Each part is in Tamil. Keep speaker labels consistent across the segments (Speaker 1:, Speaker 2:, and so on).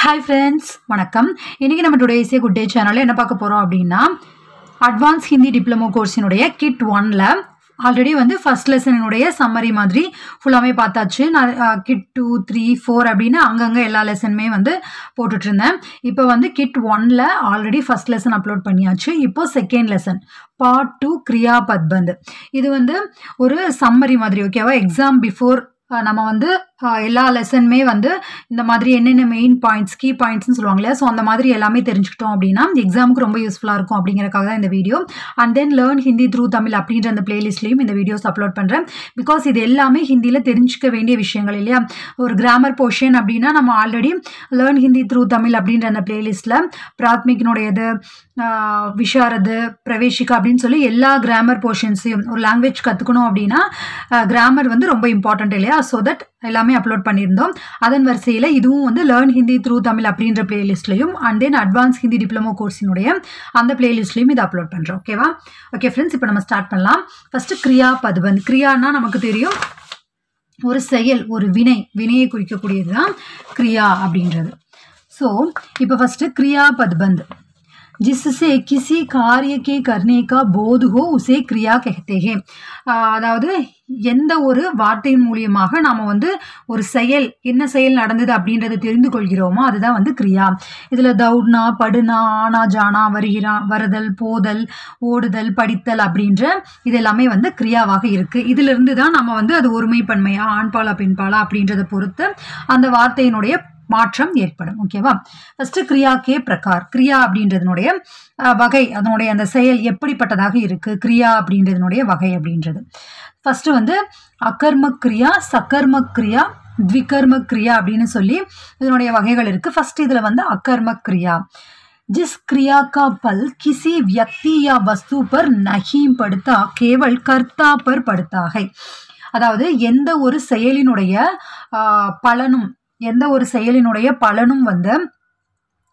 Speaker 1: Hi friends, வணக்கம். இன்னைக்கு நம்ம today is a good day சேனல்ல என்ன பார்க்க போறோம் அப்படின்னா அட்வான்ஸ் ஹிந்தி டிப்ளமோ கோர்ஸினுடைய கிட் 1ல ஆல்ரெடி வந்து ஃபர்ஸ்ட் லெசனுடைய சம்மரி மாதிரி ஃபுல்லாமே பார்த்தாச்சு. நான் கிட் 2, 3, 4 அப்படின்னு அங்கங்கே எல்லா லெசனுமே வந்து போட்டுட்டு இருந்தேன். இப்போ வந்து கிட் 1ல ஆல்ரெடி ஃபர்ஸ்ட் லெசன் அப்லோட் பண்ணியாச்சு. இப்போ செகண்ட் லெசன் பார்ட் 2 கிரியா பத்பந்த். இது வந்து ஒரு சம்மரி மாதிரி, ஓகேவா? எக்ஸாம் பிஃபோர் நம்ம வந்து எல்லா லெசனுமே வந்து இந்த மாதிரி என்னென்ன மெயின் பாயிண்ட்ஸ், கீ பாயிண்ட்ஸ்னு சொல்லுவாங்க இல்லையா? ஸோ அந்த மாதிரி எல்லாமே தெரிஞ்சுக்கிட்டோம் அப்படின்னா எக்ஸாமுக்கு ரொம்ப யூஸ்ஃபுல்லாக இருக்கும் அப்படிங்கிறக்காக தான் இந்த video. And then learn Hindi through Tamil அப்படின்ற அந்த பிளேலிஸ்ட்லையும் இந்த வீடியோஸ் அப்லோட் பண்ணுறேன். பிகாஸ் இது எல்லாமே ஹிந்தியில் தெரிஞ்சுக்க வேண்டிய விஷயங்கள் இல்லையா? ஒரு கிராமர் போர்ஷன் அப்படின்னா நம்ம already learn Hindi through Tamil அப்படின்ற அந்த பிளேலிஸ்ட்டில் பிராத்மிக்னுடையது, விஷாரது, பிரவேஷிகா அப்படின்னு சொல்லி எல்லா கிராமர் போர்ஷன்ஸையும், ஒரு லாங்குவேஜ் கற்றுக்கணும் அப்படின்னா கிராமர் வந்து ரொம்ப இம்பார்ட்டன்ட் இல்லையா? ஸோ தட் எல்லாமே அப்லோட் பண்ணியிருந்தோம். அதன் வரிசையில் இதுவும் வந்து லேர்ன் ஹிந்தி த்ரூ தமிழ் அப்படின்ற பிளேலிஸ்ட்லையும் and then advance Hindi diploma கோர்ஸினுடைய அந்த பிளேலிஸ்ட்லையும் இது அப்லோட் பண்ணுறோம். ஓகேவா? ஓகே ஃப்ரெண்ட்ஸ், இப்போ நம்ம ஸ்டார்ட் பண்ணலாம். ஃபர்ஸ்ட் கிரியா பத்பந்த். கிரியானா நமக்கு தெரியும், ஒரு செயல், ஒரு வினையை குறிக்கக்கூடியது தான் கிரியா அப்படின்றது. ஸோ இப்போ ஃபர்ஸ்ட் கிரியா பத்பந்த். जिससे किसी कार्य के करने का बोध हो उसे क्रिया कहते हैं. அதாவது எந்த ஒரு வார்த்தையின் மூலியமாக நாம் வந்து ஒரு செயல், என்ன செயல் நடந்தது அப்படின்றத தெரிந்து கொள்கிறோமோ அதுதான் வந்து கிரியா. இதில் தௌட்னா, படுனா, ஆனா, ஜானா, வருதல், போதல், ஓடுதல், படித்தல் அப்படின்ற இது எல்லாமே வந்து கிரியாவாக இருக்குது. இதிலிருந்து தான் நம்ம வந்து அது ஒருமைப்பன்மையா, ஆண்பாலா பெண்பாலா அப்படின்றத பொறுத்து அந்த வார்த்தையினுடைய மாற்றம் ஏற்படும். ஓகேவா? ஃபர்ஸ்ட் கிரியா கே பிரகார். கிரியா அப்படின்றதுனுடைய வகை, அதனுடைய அந்த செயல் எப்படிப்பட்டதாக இருக்கு, கிரியா அப்படின்றதுனுடைய வகை அப்படின்றது. ஃபர்ஸ்ட் வந்து அகர்ம கிரியா, சகர்ம கிரியா, த்விகர்ம கிரியா அப்படின்னு சொல்லி இதனுடைய வகைகள் இருக்கு. ஃபர்ஸ்ட் இதுல வந்து அகர்ம கிரியா. जिस क्रिया का फल किसी व्यक्ति या वस्तु पर नहीं पड़ता केवल कर्ता पर पड़ता है. அதாவது எந்த ஒரு செயலினுடைய பலனும், எந்த ஒரு செயலினுடைய பலனும் வந்து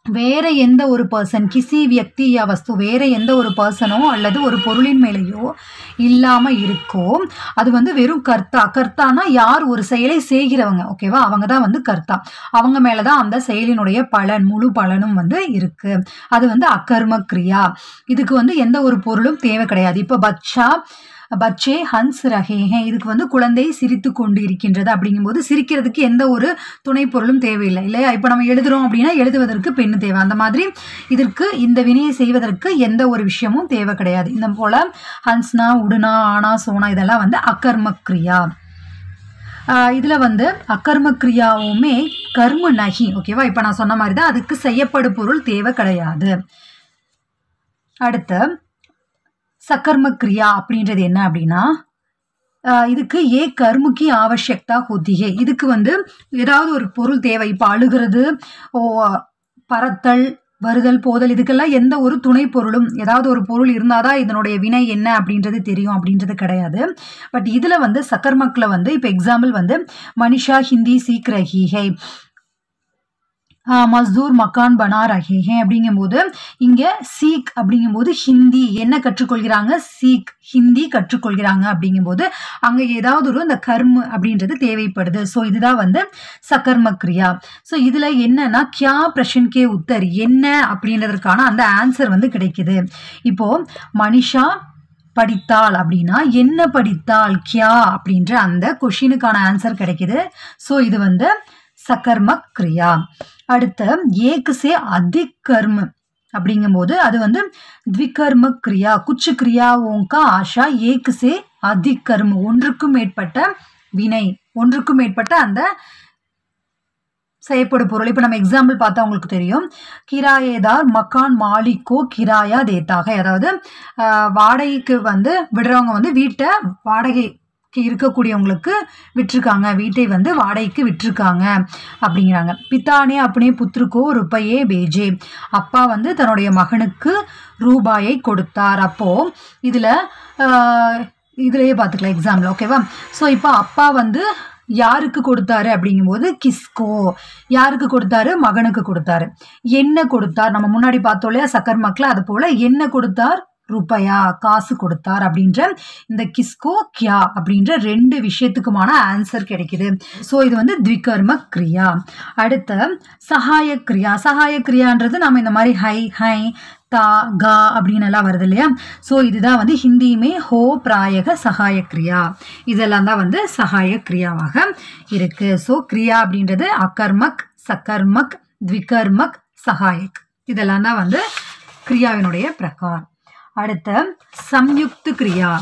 Speaker 1: வேற எந்த ஒரு பர்சன், கிசி வியக்தி யா வஸ்து, வேற எந்த ஒரு பர்சனோ அல்லது ஒரு பொருளின் மேலேயோ இல்லாம இருக்கோ அது வந்து வெறும் கர்த்தா. கர்த்தானா யார் ஒரு செயலை செய்கிறவங்க, ஓகேவா? அவங்க தான் வந்து கர்த்தா. அவங்க மேலதான் அந்த செயலினுடைய பலன், முழு பலனும் வந்து இருக்கு. அது வந்து அகர்ம கிரியா. இதுக்கு வந்து எந்த ஒரு பொருளும் தேவை கிடையாது. இப்போ பச்சே ஹன்ஸ் ரஹே, இதுக்கு வந்து குழந்தை சிரித்து கொண்டு இருக்கின்றது அப்படிங்கும்போது சிரிக்கிறதுக்கு எந்த ஒரு துணை பொருளும் தேவையில்லை இல்லையா? இப்போ நம்ம எழுதுறோம் அப்படின்னா எழுதுவதற்கு பெண்ணு தேவை. அந்த மாதிரி இதற்கு இந்த வினையை செய்வதற்கு எந்த ஒரு விஷயமும் தேவை கிடையாது. இந்த போல ஹன்ஸ்னா, உடுனா, ஆனா, சோனா இதெல்லாம் வந்து அகர்ம கிரியா. இதில் வந்து அகர்ம கிரியாவுமே கர்ம நகி, ஓகேவா? இப்போ நான் சொன்ன மாதிரி தான், அதுக்கு செய்யப்படும் பொருள் தேவை கிடையாது. அடுத்து சகர்ம கிரியா அப்படின்றது என்ன அப்படின்னா, இதுக்கு ஏ கர்முக்கு ஆவசியக்தா ஹோதியே. இதுக்கு வந்து ஏதாவது ஒரு பொருள் தேவை. இப்போ அழுகிறது, பறத்தல், வருதல், போதல், இதுக்கெல்லாம் எந்த ஒரு துணை பொருளும், ஏதாவது ஒரு பொருள் இருந்தாதான் இதனுடைய வினை என்ன அப்படின்றது தெரியும் அப்படின்றது கிடையாது. பட் இதில் வந்து சகர்மக்கில் வந்து இப்போ எக்ஸாம்பிள் வந்து மனிஷா ஹிந்தி சீக் ரஹி ஹை, மஸ்தூர் மக்கான் பனா ரஹே ஹே அப்படிங்கும்போது இங்கே சீக் அப்படிங்கும்போது ஹிந்தி என்ன கற்றுக்கொள்கிறாங்க, சீக் ஹிந்தி கற்றுக்கொள்கிறாங்க அப்படிங்கும்போது அங்கே ஏதாவது ஒரு அந்த கர்ம அப்படின்றது தேவைப்படுது. ஸோ இதுதான் வந்து சகர்ம கிரியா. ஸோ இதில் என்னன்னா கியா பிரஷன் கே உத்தர், என்ன அப்படின்றதற்கான அந்த ஆன்சர் வந்து கிடைக்குது. இப்போ மனிஷா படித்தாள் அப்படின்னா என்ன படித்தாள், கியா அப்படின்ற அந்த கொஷினுக்கான ஆன்சர் கிடைக்குது. ஸோ இது வந்து சகர்ம கிரியா. அடுத்து ஏக் சே அதிக் கர்ம அப்படிங்கும்போது அது வந்து த்விகர்ம கிரியா. குச்சு கிரியாவோங்கா ஆஷா ஏக் சே அதிக் கர்ம, ஒன்றுக்கும் மேற்பட்ட வினை, ஒன்றுக்கும் மேற்பட்ட அந்த செய்யப்படும் பொருள். இப்போ நம்ம எக்ஸாம்பிள் பார்த்தா உங்களுக்கு தெரியும், கிராயேதார் மக்கான் மாலிக்கோ கிராயா தேத்தாக, அதாவது வாடகைக்கு வந்து விடுறவங்க வந்து வீட்டை வாடகைக்கு இருக்கக்கூடியவங்களுக்கு விட்டுருக்காங்க, வீட்டை வந்து வாடகைக்கு விட்டுருக்காங்க அப்படிங்கிறாங்க. பித்தானே அப்பனே புத்திருக்கோ ரூபாயே பேஜே, அப்பா வந்து தன்னுடைய மகனுக்கு ரூபாயை கொடுத்தார். அப்போ இதுலயே பார்த்துக்கலாம் எக்ஸாம்பிள், ஓகேவா? ஸோ இப்போ அப்பா வந்து யாருக்கு கொடுத்தாரு அப்படிங்கும்போது கிஸ்கோ, யாருக்கு கொடுத்தாரு, மகனுக்கு கொடுத்தாரு. என்ன கொடுத்தார், நம்ம முன்னாடி பார்த்தோம் இல்லையா சக்கர் மக்கள், அது போல என்ன கொடுத்தார், ரூபாயா காசு கொடுத்தார் அப்படின்ற இந்த கிஸ்கோ கியா அப்படின்ற 2 விஷயத்துக்குமான ஆன்சர் கிடைக்குது. ஸோ இது வந்து த்விகர்ம கிரியா. அடுத்த சகாய கிரியா. சகாய கிரியான்றது நம்ம இந்த மாதிரி ஹை ஹை தா கா அப்படின்னு எல்லாம் வருது இல்லையா. ஸோ இதுதான் வந்து ஹிந்தியுமே ஹோ பிராயக சகாய கிரியா. இதெல்லாம் தான் வந்து சகாய கிரியாவாக இருக்கு. ஸோ கிரியா அப்படின்றது அகர்மக், சகர்மக், த்விகர்மக், சகாயக், இதெல்லாம் தான் வந்து கிரியாவினுடைய பிரகார். அடுத்த சம்யுக்த கிரியா.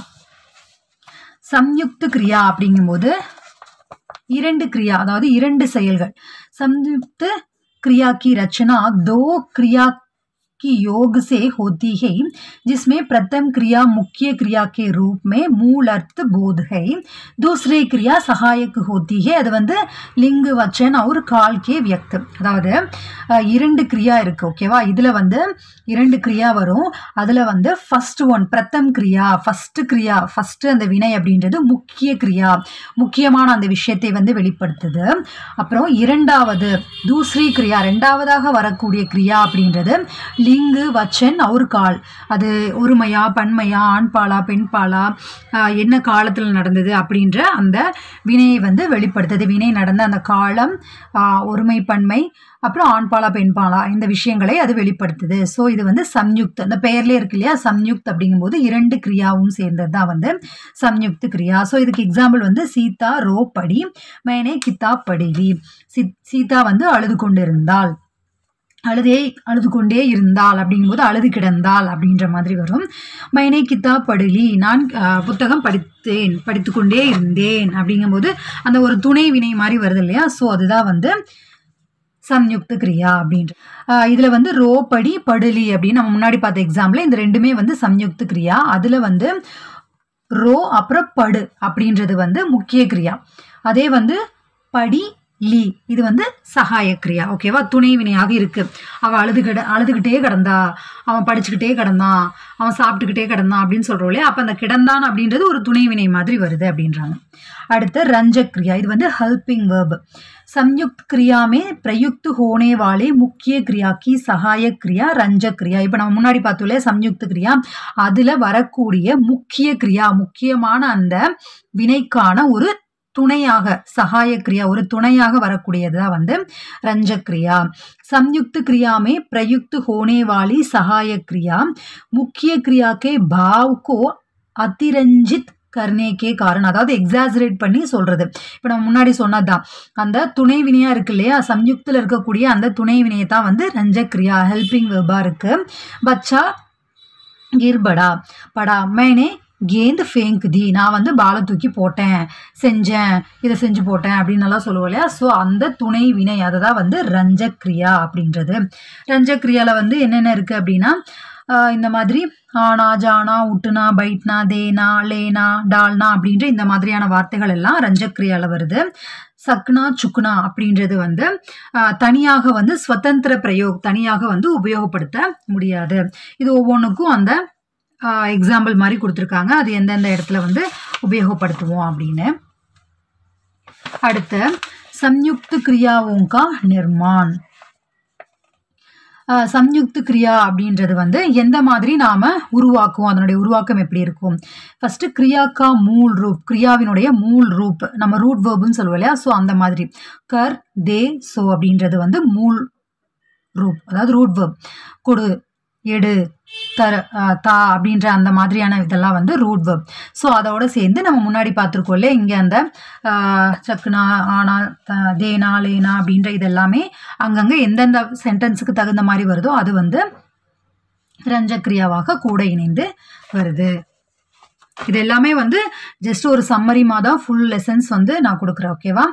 Speaker 1: சம்யுக்த கிரியா அப்படிங்கும்போது 2 கிரியா, அதாவது 2 செயல்கள். சம்யுக்த क्रिया की रचना 2 क्रिया की योग से होती है, जिसमें प्रथम क्रिया मुख्य क्रिया के रूप में मूल अर्थ बोध है, दूसरी क्रिया सहायक होती है. அது வந்து லிங்கு வச்சன் और काल के व्यक्त. அதாவது 2 கிரியா இருக்கு. ஓகேவா. இதுல வந்து 2 கிரியா வரும். அதுல வந்து ஃபர்ஸ்ட் ஒன் பிரதம் கிரியா, ஃபர்ஸ்ட் அந்த வினை அப்படின்றது முக்கிய கிரியா, முக்கியமான அந்த விஷயத்தை வந்து வெளிப்படுத்துது. அப்புறம் இரண்டாவது தூசரி கிரியா, ரெண்டாவதாக வரக்கூடிய கிரியா அப்படின்றது லிங்கு வச்சன் और கால். அது ஒருமையா பன்மையா ஆண்பாலா பெண்பாலா என்ன காலத்தில் நடந்தது அப்படின்ற அந்த வினையை வந்து வெளிப்படுத்துது. வினை நடந்த அந்த காலம், ஒருமை பன்மை, அப்புறம் ஆண்பாலா பெண்பாலா இந்த விஷயங்களை அது வெளிப்படுத்துது. ஸோ இது வந்து சம்யுக்த், அந்த பெயர்லேயே இருக்கு இல்லையா சம்யுக்த் அப்படிங்கும்போது 2 கிரியாவும் சேர்ந்தது தான் வந்து சம்யுக்த கிரியா. ஸோ இதுக்கு எக்ஸாம்பிள் வந்து சீதா ரோ படி, மேனே கிதாப் படிலி. சீதா வந்து அழுது கொண்டிருந்தாள், அழுது கொண்டே இருந்தாள் அப்படிங்கும்போது அழுது கிடந்தாள் அப்படின்ற மாதிரி வரும். மைனே கிதாப் படிலி, நான் புத்தகம் படித்து கொண்டே இருந்தேன் அப்படிங்கும்போது அந்த ஒரு துணை வினை மாதிரி வருது இல்லையா. ஸோ அதுதான் வந்து சம்யுக்த கிரியா அப்படின்ற. இதுல வந்து ரோ படி படுலி அப்படின்னு நம்ம முன்னாடி பார்த்த எக்ஸாம்பிள் இந்த 2மே வந்து சம்யுக்த கிரியா. அதுல வந்து ரோ அப்புறம் படு அப்படின்றது வந்து முக்கிய கிரியா. அதே வந்து படி லீ இது வந்து சகாய கிரியா. ஓகேவா. துணை வினையாக இருக்கு. அவள் அழுதுகிட்டே கிடந்தா, அவன் படிச்சுக்கிட்டே கிடந்தான், அவன் சாப்பிட்டுக்கிட்டே கிடந்தான் அப்படின்னு சொல்றோம் இல்லையா. அப்ப அந்த கிடந்தான் அப்படின்றது ஒரு துணை வினை மாதிரி வருது அப்படின்றாங்க. அடுத்து ரஞ்சக் கிரியா. இது வந்து ஹெல்பிங் வேர்ப். संयुक्त क्रिया में प्रयुक्त होने वाले मुख्य क्रिया की सहायक क्रिया रंजक क्रिया. இப்போ நம்ம முன்னாடி பார்த்தோம்ல சம்யுக்த கிரியா, அதுல வரக்கூடிய முக்கிய கிரியா, முக்கியமான அந்த வினைக்கான ஒரு துணையாக சகாய கிரியா, ஒரு துணையாக வரக்கூடியதுதான் வந்து ரஞ்சக் கிரியா. संयुक्त क्रिया में प्रयुक्त होने वाली सहायक क्रिया मुख्य क्रिया के भाव को अतिरंजित கர்ணேக்கே காரணம், அதாவது எக்ஸாஜரேட் பண்ணி சொல்றது. இப்போ நம்ம முன்னாடி சொன்னதுதான் அந்த துணை வினையா இருக்கு இல்லையா, சம்யுக்தில் இருக்கக்கூடிய அந்த துணை வினையை தான் வந்து ரஞ்சக் கிரியா ஹெல்பிங் வெர்பா இருக்கு. பச்சா கிர்படா படா மேனே கேந்த் ஃபேங்க் தி, நான் வந்து பாலை தூக்கி போட்டேன், செஞ்சேன், இதை செஞ்சு போட்டேன் அப்படின்னு எல்லாம் சொல்லுவோம் இல்லையா. ஸோ அந்த துணை வினை அதை தான் வந்து ரஞ்சக் கிரியா அப்படின்றது. ரஞ்சக் கிரியால வந்து என்னென்ன இருக்கு அப்படின்னா இந்த மாதிரி ஆனா ஜானா உட்டுனா பைட்னா தேனா லேனா டால்னா அப்படின்ற இந்த மாதிரியான வார்த்தைகள் எல்லாம் ரஞ்சக் கிரியால வருது. சக்னா சுக்னா அப்படின்றது வந்து தனியாக வந்து ஸ்வதந்திர பிரயோக், தனியாக வந்து உபயோகப்படுத்த முடியாது. இது ஒவ்வொன்றுக்கும் அந்த எக்ஸாம்பிள் மாதிரி கொடுத்துருக்காங்க, அது எந்தெந்த இடத்துல வந்து உபயோகப்படுத்துவோம் அப்படின்னு. அடுத்து சம்யுக்த கிரியாவோங்கா நிர்மான். சம்யுக்த கிரியா அப்படின்றது வந்து எந்த மாதிரி நாம உருவாக்குவோம், அதனுடைய உருவாக்கம் எப்படி இருக்கும். ஃபர்ஸ்ட் கிரியாக்கா மூல் ரூப், கிரியாவினுடைய மூல் ரூப் நம்ம ரூட் வேர்ப்னு சொல்லுவோம் இல்லையா. ஸோ அந்த மாதிரி கர் தே சோ அப்படின்றது வந்து மூல் ரூப், அதாவது ரூட் வேர்ப். கொடு எடு தர தா அப்படின்ற அந்த மாதிரியான இதெல்லாம் வந்து ரூட் வேர்ப். ஸோ அதோட சேர்ந்து நம்ம முன்னாடி பார்த்துருக்கோம் இல்லையா, இங்கே அந்த சக்குனா ஆனா தேனா லேனா அப்படின்ற இதெல்லாமே அங்கங்கே எந்தெந்த சென்டென்ஸுக்கு தகுந்த மாதிரி வருதோ அது வந்து ரஞ்சக் கிரியாவாக கூட இணைந்து வருது. இது எல்லாமே வந்து ஜஸ்ட் ஒரு சம்மரி தான், ஃபுல் லெசன்ஸ் வந்து நான் கொடுக்குறேன். ஓகேவா.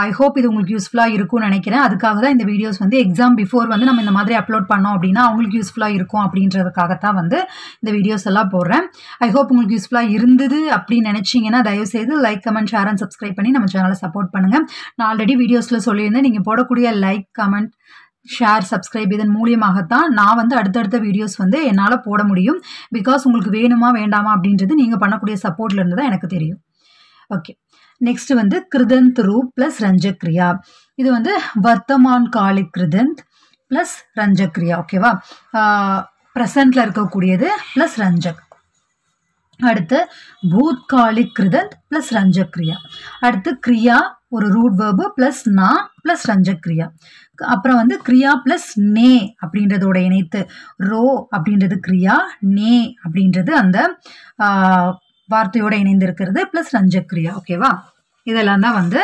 Speaker 1: ஐ ஹோப் இது உங்களுக்கு யூஸ்ஃபுல்லாக இருக்கும்னு நினைக்கிறேன். அதுக்காக தான் இந்த வீடியோஸ் வந்து எக்ஸாம் பிஃபோர் வந்து நம்ம இந்த மாதிரி அப்லோட் பண்ணோம் அப்படின்னா அவங்களுக்கு யூஸ்ஃபுல்லாக இருக்கும் அப்படின்றதுக்காகத்தான் வந்து இந்த வீடியோஸ் எல்லாம் போடுறேன். ஐ ஹோப் உங்களுக்கு யூஸ்ஃபுல்லாக இருந்தது அப்படின்னு நினச்சிங்கன்னா தயவுசெய்து like comment share and subscribe பண்ணி நம்ம சேனலை சப்போர்ட் பண்ணுங்கள். நான் ஆல்ரெடி வீடியோஸில் சொல்லியிருந்தேன், நீங்கள் போடக்கூடிய லைக் கமெண்ட் ஷேர் சப்ஸ்கிரைப் இதன் மூலியமாகத்தான் நான் வந்து அடுத்தடுத்த வீடியோஸ் வந்து என்னால் போட முடியும். பிகாஸ் உங்களுக்கு வேணுமா வேண்டாமா அப்படின்றது நீங்கள் பண்ணக்கூடிய சப்போர்ட்லேருந்து தான் எனக்கு தெரியும். ஓகே, நெக்ஸ்ட் வந்து கிருதந்த் ரூப் பிளஸ் ரஞ்சக் கிரியா. இது வந்து வர்த்தமான் காலிக் கிருதந்த் பிளஸ் ரஞ்சக் கிரியா. ஓகேவா. ப்ரெசண்ட்டில் இருக்கக்கூடியது ப்ளஸ் ரஞ்சக். அடுத்து பூத்காலிக் கிருதந்த் ப்ளஸ் ரஞ்சக் கிரியா. அடுத்து கிரியா ஒரு ரூட் வேர்பு ப்ளஸ் நா ப்ளஸ் ரஞ்சக் கிரியா. அப்புறம் வந்து கிரியா ப்ளஸ் நே அப்படின்றதோட இணைத்து ரோ அப்படின்றது கிரியா, நே அப்படின்றது அந்த வார்த்தையோட இணைந்து இருக்கிறது ப்ளஸ் ரஞ்சக் கிரியா. ஓகேவா, இதெல்லாம் தான் வந்து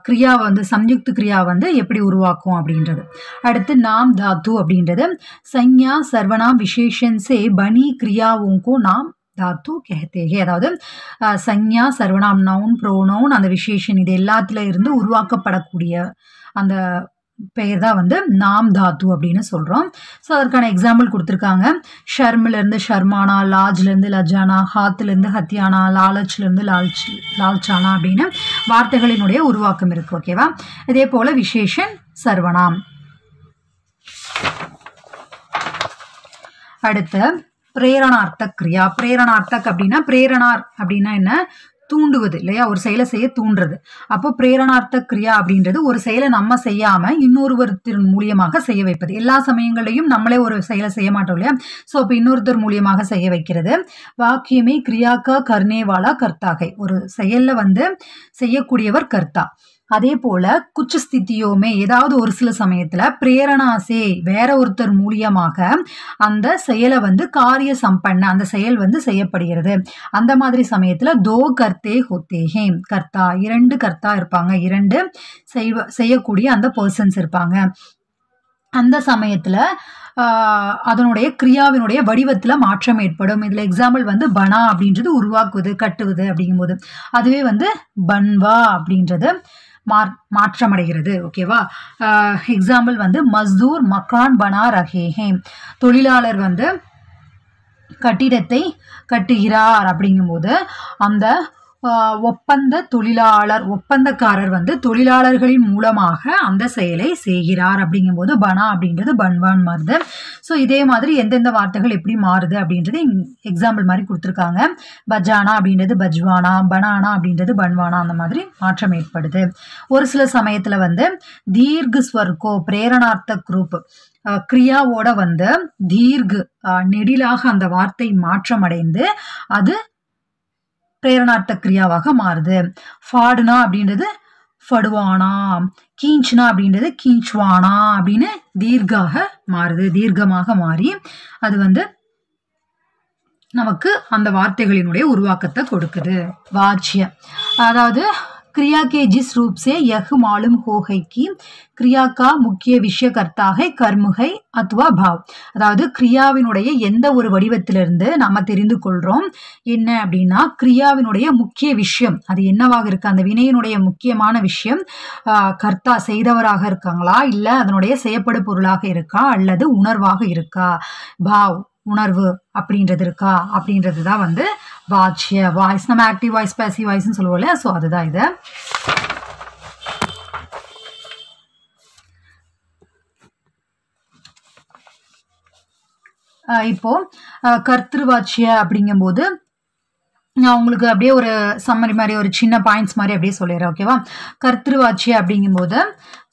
Speaker 1: கிரியா வந்து சம்யுக்த கிரியா வந்து எப்படி உருவாக்கும் அப்படின்றது. அடுத்து நாம் தாத்து அப்படின்றது சஞ்ஞா சர்வநாம் விசேஷன் சே பனி கிரியாவோங்கோ நாம் தாத்து கஹத்தேகே. அதாவது சஞ்ஞா சர்வநாம் நவுன் ப்ரோனவுன் அந்த விசேஷன் இது எல்லாத்துல இருந்து உருவாக்கப்படக்கூடிய அந்த பெயர் தான் வந்து நாம் தாத்து அப்படின்னு சொல்கிறோம். ஸோ அதற்கான எக்ஸாம்பிள் கொடுத்துருக்காங்க. ஷர்மிலேருந்து ஷர்மானா, லாஜ்லேருந்து லஜானா, ஹாத்துலேருந்து ஹத்தியானா, லாலச்லேருந்து லால்சானா அப்படின்னு வார்த்தைகளினுடைய உருவாக்கம் இருக்குது. ஓகேவா, இதே போல் விசேஷன் சர்வநாம். அடுத்து பிரேரணார்த்தக் கிரியா. பிரேரணார்த்தக் அப்படின்னா பிரேரணார் அப்படின்னா என்ன, தூண்டுவது இல்லையா, ஒரு செயலை செய்ய தூண்டுறது. அப்போ பிரேரணார்த்த கிரியா அப்படின்றது ஒரு செயலை நம்ம செய்யாமல் இன்னொருவரின் மூலியமாக செய்ய வைப்பது. எல்லா சமயங்களையும் நம்மளே ஒரு செயலை செய்ய மாட்டோம் இல்லையா, ஸோ இப்போ இன்னொருத்தர் மூலியமாக செய்ய வைக்கிறது. வாக்கியமே கிரியாக்கா கர்னேவாலா கர்த்தாகை, ஒரு செயலில் வந்து செய்யக்கூடியவர் கர்த்தா. அதே போல குச்ச ஸ்திதியோமே ஏதாவது ஒரு சில சமயத்துல பிரேரணாசே வேற ஒருத்தர் மூலியமாக அந்த செயலை வந்து காரிய சம்பன்ன அந்த செயல் வந்து செய்யப்படுகிறது. அந்த மாதிரி சமயத்துல தோ கர்த்தே ஹோத்தேஹே, கர்த்தா இரண்டு கர்த்தா இருப்பாங்க, இரண்டு செய்யக்கூடிய அந்த பர்சன்ஸ் இருப்பாங்க. அந்த சமயத்துல அதனுடைய கிரியாவினுடைய வடிவத்துல மாற்றம் ஏற்படும். இதுல எக்ஸாம்பிள் வந்து பனா அப்படின்றது உருவாக்குவது கட்டுவது அப்படிங்கும்போது, அதுவே வந்து பன்வா அப்படின்றது மாற்றமடைகிறது. ஓகேவா, எக்ஸாம்பிள் வந்து மஸ்தூர் மக்கான் பனா ரஹேஹே, தொழிலாளர் வந்து கட்டிடத்தை கட்டுகிறார் அப்படிங்கும்போது அந்த ஒப்பந்த தொழிலாளர் ஒப்பந்தக்காரர் வந்து தொழிலாளர்களின் மூலமாக அந்த செயலை செய்கிறார் அப்படிங்கும்போது பனா அப்படின்றது பன்வான் மாறுது. ஸோ இதே மாதிரி எந்தெந்த வார்த்தைகள் எப்படி மாறுது அப்படின்றது எக்ஸாம்பிள் மாதிரி கொடுத்துருக்காங்க. பஜானா அப்படின்றது பஜ்வானா, பனானா அப்படின்றது பன்வானா, அந்த மாதிரி மாற்றம் ஏற்படுது. ஒரு சில சமயத்துல வந்து தீர்கு ஸ்வர்கோ பிரேரணார்த்த குரூப் கிரியாவோட வந்து தீர்கு நெடிலாக அந்த வார்த்தை மாற்றமடைந்து அது பிரேரணார்த்த கிரியாவாக மாறுது. ஃபாடுனா அப்படின்றது ஃபடுவானா, கீஞ்ச்னா அப்படின்றது கீஞ்ச்வானா அப்படின்னு தீர்க்காக மாறுது. தீர்க்கமாக மாறி அது வந்து நமக்கு அந்த வார்த்தைகளினுடைய உருவாக்கத்தை கொடுக்குது. வாச்சிய அதாவது क्रिया के जिस रूप से यह मालूम हो है कि क्रिया का मुख्य विषय करता है कर्म है अथवा भाव. அதாவது கிரியாவினுடைய எந்த ஒரு வடிவத்திலிருந்து நம்ம தெரிந்து கொள்றோம் என்ன அப்படின்னா கிரியாவினுடைய முக்கிய விஷயம் அது என்னவாக இருக்கு, அந்த வினையினுடைய முக்கியமான விஷயம் கர்த்தா செய்தவராக இருக்காங்களா, இல்ல அதனுடைய செய்யப்படு பொருளாக இருக்கா, அல்லது உணர்வாக இருக்கா, பாவ் உணர்வு அப்படின்றது இருக்கா அப்படின்றது தான் வந்து வாச்சிய வாய்ஸ். நம்ம ஆக்டிவ் வாய்ஸ் பேசிவ் வாய்ஸ்ன்னு சொல்லுவோம் இல்லையா, ஸோ அதுதான் இது. இப்போ கர்த்திருவாச்சிய அப்படிங்கும்போது நான் உங்களுக்கு அப்படியே ஒரு சம்மரி மாதிரி ஒரு சின்ன பாயிண்ட்ஸ் மாதிரி அப்படியே சொல்லிடுறேன். ஓகேவா, கர்த்திருவாச்சிய அப்படிங்கும்போது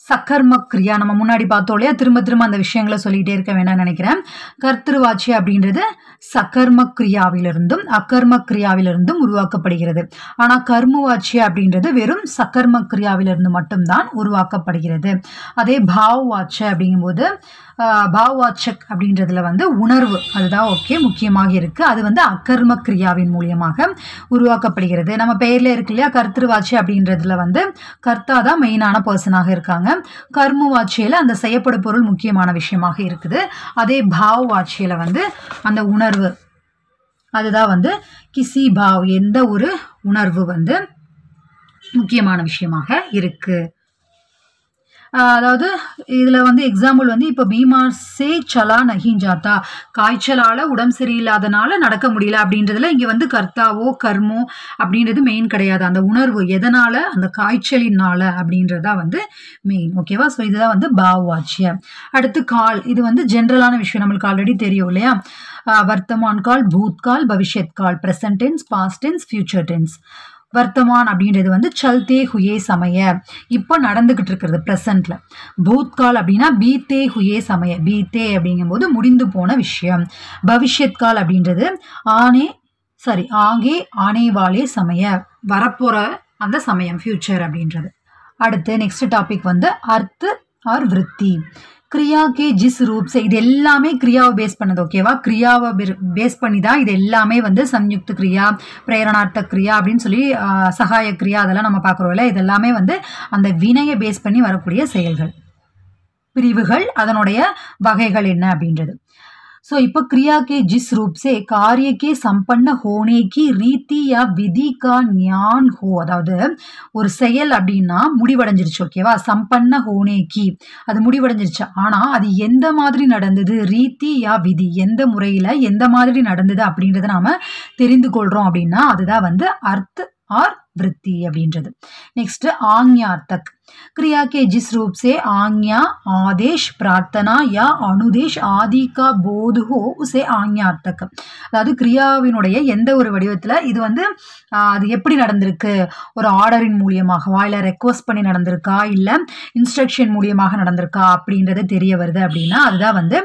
Speaker 1: சக்கர்ம கிரியா நம்ம முன்னாடி பார்த்தோம் இல்லையா, திரும்ப திரும்ப அந்த விஷயங்களை சொல்லிகிட்டே இருக்க வேண்டாம்னு நினைக்கிறேன். கர்த்திருவாச்சி அப்படின்றது சக்கர்ம கிரியாவிலிருந்தும் அக்கர்ம கிரியாவிலிருந்தும் உருவாக்கப்படுகிறது. ஆனால் கர்மவாச்சி அப்படின்றது வெறும் சக்கர்ம கிரியாவிலிருந்து மட்டும்தான் உருவாக்கப்படுகிறது. அதே பாவ் வாட்ச அப்படிங்கும்போது பாவ் வாச்சக் அப்படின்றதுல வந்து உணர்வு அதுதான் ஓகே முக்கியமாக இருக்கு. அது வந்து அக்கர்ம கிரியாவின் மூலியமாக உருவாக்கப்படுகிறது. நம்ம பெயர்ல இருக்கு இல்லையா கர்த்திருவாச்சி அப்படின்றதுல வந்து கர்த்தா தான் மெயினான பர்சனாக இருக்காங்க. கர்ம வாட்சியில அந்த செய்யப்படும் பொருள் முக்கியமான விஷயமாக இருக்குது. அதே பாவ் வாட்சியில வந்து அந்த உணர்வு அதுதான் வந்து கிசி பாவ் எந்த ஒரு உணர்வு வந்து முக்கியமான விஷயமாக இருக்கு. அதாவது இதுல வந்து எக்ஸாம்பிள் வந்து இப்போ பீமார் சே சலா நஹின் ஜாத்தா காய்ச்சலால உடம்பு சரியில்லாதனால நடக்க முடியல அப்படின்றதுல இங்க வந்து கர்த்தாவோ கர்மோ அப்படின்றது மெயின் கிடையாது. அந்த உணர்வு எதனால அந்த காய்ச்சலினால அப்படின்றதா வந்து மெயின். ஓகேவா, ஸோ இதுதான் வந்து பாவ் வாச்சிய. அடுத்து கால், இது வந்து ஜென்ரலான விஷயம் நம்மளுக்கு ஆல்ரெடி தெரியும் இல்லையா. வர்த்தமான் கால், பூத் கால், பவிஷ்யத் கால், present tense, past tense, future tense. வர்த்தமான் அப்படின்றது வந்து சல்தே ஹுயே சமய, இப்போ நடந்துகிட்டு இருக்கிறது ப்ரெசன்ட்ல. பூத்கால் அப்படின்னா பீத்தே ஹுயே சமய, பீத்தே அப்படிங்கும்போது முடிந்து போன விஷயம். பவிஷ்யத்கால் அப்படின்றது ஆகே ஆனே வாலே சமய, வரப்போற அந்த சமயம், ஃபியூச்சர் அப்படின்றது. அடுத்து நெக்ஸ்ட் டாபிக் வந்து அர்த் ஆர் விருத்தி. கிரியா கே ஜிஸ் ரூப் சே, இது எல்லாமே கிரியாவை பேஸ் பண்ணது. ஓகேவா, கிரியாவை பேஸ் பண்ணி தான் இது எல்லாமே வந்து சம்யுக்த கிரியா, பிரேரணார்த்த கிரியா அப்படின்னு சொல்லி சகாய கிரியா அதெல்லாம் நம்ம பார்க்குறோம்ல. இது எல்லாமே வந்து அந்த வினையை பேஸ் பண்ணி வரக்கூடிய செயல்கள், பிரிவுகள், அதனுடைய வகைகள் என்ன அப்படின்றது. ஸோ இப்போ கிரியா கே ஜிஸ் ரூப் சே காரிய கே சம்பன்ன ஹோனே கி ரீதி யா விதி கா ஞான் ஹோ, அதாவது ஒரு செயல் அப்படின்னா முடிவடைஞ்சிருச்சு. ஓகேவா, சம்பன்ன ஹோனே கி அது முடிவடைஞ்சிருச்சு. ஆனால் அது எந்த மாதிரி நடந்தது, ரீதி யா விதி எந்த முறையில் எந்த மாதிரி நடந்தது அப்படின்றத நாம் தெரிந்து கொள்கிறோம் அப்படின்னா அதுதான் வந்து அர்த் ஆர் விருத்தி அப்படின்றது. நெக்ஸ்ட் ஆக்ஞார்த்தக். क्रिया के जिस रूप से आज्ञा, आदेश, प्रार्थना या अनुदेश आदि का बोध हो उसे आज्ञार्थक. அதாவது கிரியாவினுடைய எந்த ஒரு வடிவத்தில் இது வந்து அது எப்படி நடந்திருக்கு, ஒரு ஆர்டரின் மூலியமாகவா இல்லை ரெக்வஸ்ட் பண்ணி நடந்திருக்கா இல்லை இன்ஸ்ட்ரக்ஷன் மூலியமாக நடந்திருக்கா அப்படின்றது தெரிய வருது அப்படின்னா அதுதான் வந்து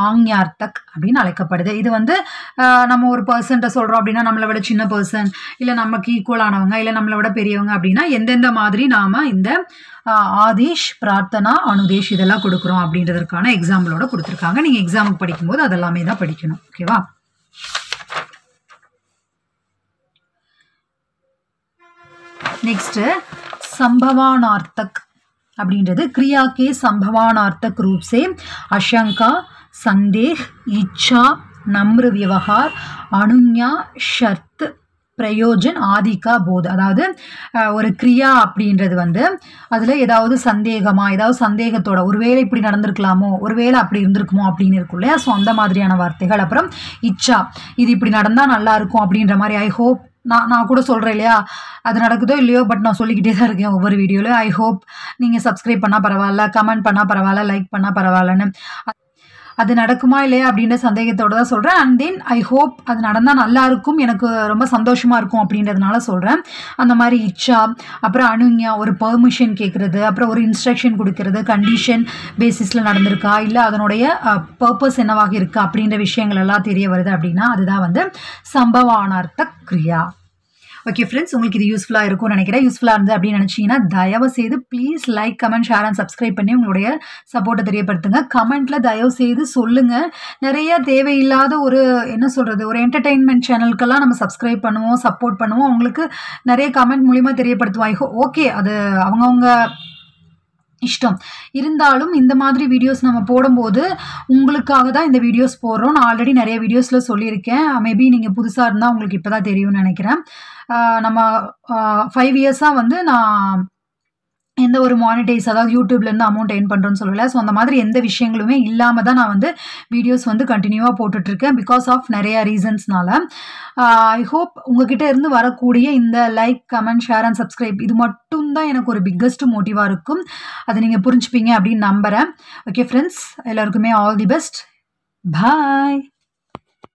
Speaker 1: ஆக்ஞார்த்தக் அப்படின்னு அழைக்கப்படுது. இது வந்து நம்ம ஒரு பர்சன்ட்ட சொல்கிறோம் அப்படின்னா நம்மளை விட சின்ன பர்சன் இல்லை நமக்கு ஈக்குவலானவங்க இல்லை நம்மளை விட பெரியவங்க அப்படின்னா எந்தெந்த மாதிரி நாம் இந்த ஆதேஷ், பிரார்த்தனா, அனுதேஷ் இதெல்லாம் கொடுக்குறோம் அப்படின்றதுக்கான எக்ஸாம்பிளோட கொடுத்துருக்காங்க. நீங்கள் எக்ஸாமுக்கு படிக்கும்போது அதெல்லாமே தான் படிக்கணும். ஓகேவா, நெக்ஸ்ட் சம்பவானார்த்தக் அப்படின்றது கிரியா கே சம்பவானார்த்தக் ரூப் சே அஷங்கா, சந்தேக், இச்சா, நம்ர விவகார், அனுஞா, ஷர்த், பிரயோஜன், ஆதிக்கா போது. அதாவது ஒரு கிரியா அப்படின்றது வந்து அதில் ஏதாவது சந்தேகமா, ஏதாவது சந்தேகத்தோட ஒருவேளை இப்படி நடந்திருக்கலாமோ, ஒருவேளை அப்படி இருந்திருக்குமோ அப்படின்னு இருக்கும் இல்லையா. ஸோ அந்த மாதிரியான வார்த்தைகள். அப்புறம் இச்சா, இது இப்படி நடந்தால் நல்லா இருக்கும் அப்படின்ற மாதிரி. ஐ ஹோப், நான் கூட சொல்கிறேன் இல்லையா, அது நடக்குதோ இல்லையோ பட் நான் சொல்லிக்கிட்டே தான் இருக்கேன் ஒவ்வொரு வீடியோலையும். ஐ ஹோப் நீங்கள் சப்ஸ்கிரைப் பண்ணால் பரவாயில்ல, கமெண்ட் பண்ணால் பரவாயில்ல, லைக் பண்ணால் பரவாயில்லன்னு. அது நடக்குமா இல்லையா அப்படின்ற சந்தேகத்தோடு தான் சொல்கிறேன். அண்ட் தென் ஐ ஹோப் அது நடந்தால் நல்லா இருக்கும், எனக்கு ரொம்ப சந்தோஷமாக இருக்கும் அப்படின்றதுனால சொல்கிறேன். அந்த மாதிரி இச்சா, அப்புறம் அனுஞா ஒரு பெர்மிஷன் கேட்குறது, அப்புறம் ஒரு இன்ஸ்ட்ரக்ஷன் கொடுக்கறது, கண்டிஷன் பேசிஸில் நடந்திருக்கா இல்லை அதனுடைய பர்பஸ் என்னவாக இருக்கா அப்படின்ற விஷயங்கள் எல்லாம் தெரிய வருது அப்படின்னா அதுதான் வந்து சம்பவானார்த்த கிரியா. ஓகே ஃப்ரெண்ட்ஸ், உங்களுக்கு இது யூஸ்ஃபுல்லாக இருக்கும்னு நினைக்கிறேன். யூஸ்ஃபுல்லாக இருந்து அப்படின்னு நினச்சிங்கன்னா தயவு செய்து please like, comment, share and subscribe பண்ணி உங்களுடைய சப்போர்ட்டை தெரியப்படுத்துங்க. கமெண்ட்டில் தயவு செய்து சொல்லுங்கள். நிறைய தேவையில்லாத ஒரு என்ன சொல்கிறது, ஒரு என்டர்டெயின்மெண்ட் சேனலுக்கெல்லாம் நம்ம சப்ஸ்கிரைப் பண்ணுவோம், சப்போர்ட் பண்ணுவோம், உங்களுக்கு நிறைய கமெண்ட் மூலிமா தெரியப்படுத்துவோம். ஓகே, அது அவங்கவுங்க இஷ்டம். இருந்தாலும் இந்த மாதிரி வீடியோஸ் நம்ம போடும்போது உங்களுக்காக தான் இந்த வீடியோஸ் போடுறோம். நான் ஆல்ரெடி நிறைய வீடியோஸில் சொல்லியிருக்கேன். மேபி நீங்கள் புதுசாக இருந்தால் உங்களுக்கு இப்போ தான் தெரியும்னு நினைக்கிறேன். நம்ம 5 இயர்ஸாக வந்து நான் எந்த ஒரு மானிட்டைஸ், அதாவது யூடியூப்லேருந்து அமௌண்ட் ஏர்ன் பண்ணுறோன்னு சொல்லலை. ஸோ அந்த மாதிரி எந்த விஷயங்களுமே இல்லாமல் தான் நான் வந்து வீடியோஸ் வந்து கண்டினியூவாக போட்டுட்ருக்கேன். பிகாஸ் ஆஃப் நிறையா ரீசன்ஸ்னால. ஐ ஹோப் உங்ககிட்ட இருந்து வரக்கூடிய இந்த like, comment, share and subscribe இது மட்டும்தான் எனக்கு ஒரு பிக்கஸ்ட் மோட்டிவாக இருக்கும். அதை நீங்கள் புரிஞ்சுப்பீங்க அப்படின்னு நம்புகிறேன். ஓகே ஃப்ரெண்ட்ஸ், எல்லாருக்குமே ஆல் தி பெஸ்ட். பாய்.